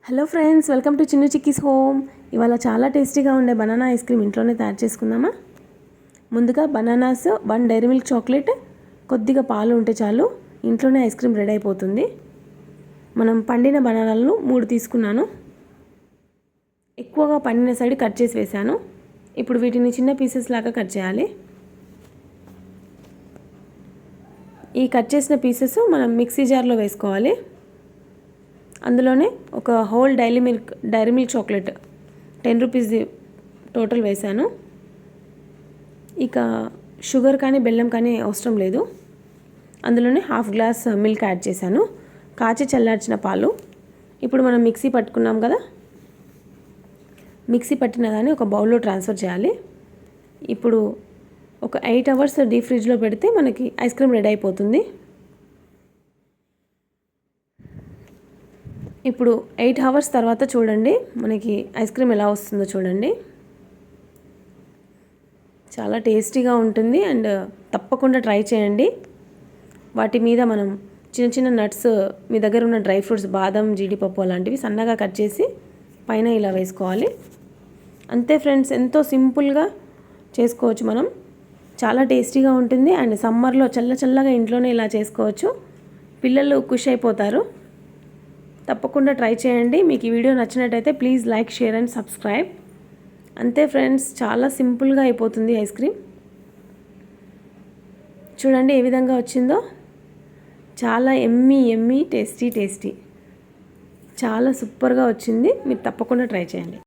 Hello friends, welcome to Chinnu chickies home. ఇవాళ చాలా టేస్టీగా ఉండే బనానా ఐస్ క్రీమ్ ఇంట్లోనే తయారు చేసుకుందామా. ముందుగా బనానాస్, 1 డైరీ మిల్క్ చాక్లెట్, కొద్దిగా పాలు ఉంటే చాలు, ఇంట్లోనే ఐస్ క్రీమ్ రెడీ అయిపోతుంది. మనం పండిన బనానాలను 3 తీసుకున్నాను. ఎక్కువగా పండిన సైడ్ కట్ చేసి వేసాను. ఇప్పుడు వీటిని చిన్న పీసెస్ లాగా కట్ చేయాలి. ఈ కట్ చేసిన పీసెస్ మనం మిక్సీ జార్లో వేసుకోవాలి. అందులోనే ఒక హోల్ డైరీ మిల్క్ చాక్లెట్ 10 రూపీస్ది టోటల్ వేసాను. ఇక షుగర్ కానీ బెల్లం కానీ అవసరం లేదు. అందులోనే 1/2 గ్లాస్ మిల్క్ యాడ్ చేశాను. కాచి చల్లార్చిన పాలు. ఇప్పుడు మనం మిక్సీ పట్టుకున్నాం కదా, మిక్సీ పట్టిన దాన్ని ఒక బౌల్లో ట్రాన్స్ఫర్ చేయాలి. ఇప్పుడు ఒక 8 అవర్స్ డీప్ ఫ్రిడ్జ్లో పెడితే మనకి ఐస్ క్రీమ్ రెడీ అయిపోతుంది. ఇప్పుడు 8 అవర్స్ తర్వాత చూడండి మనకి ఐస్ క్రీమ్ ఎలా వస్తుందో చూడండి. చాలా టేస్టీగా ఉంటుంది అండ్ తప్పకుండా ట్రై చేయండి. వాటి మీద మనం చిన్న చిన్న నట్స్, మీ దగ్గర ఉన్న డ్రై ఫ్రూట్స్, బాదం, జీడిపప్పు అలాంటివి సన్నగా కట్ చేసి పైన ఇలా వేసుకోవాలి. అంతే ఫ్రెండ్స్, ఎంతో సింపుల్గా చేసుకోవచ్చు మనం. చాలా టేస్టీగా ఉంటుంది అండ్ సమ్మర్లో చల్లగా ఇంట్లోనే ఇలా చేసుకోవచ్చు. పిల్లలు ఖుషి అయిపోతారు. తప్పకుండా ట్రై చేయండి. మీకు ఈ వీడియో నచ్చినట్టయితే please like, share and subscribe. అంతే ఫ్రెండ్స్, చాలా సింపుల్గా అయిపోతుంది ఐస్ క్రీమ్. చూడండి ఏ విధంగా వచ్చిందో. చాలా ఎమ్మీ టేస్టీ చాలా సూపర్గా వచ్చింది. మీరు తప్పకుండా ట్రై చేయండి.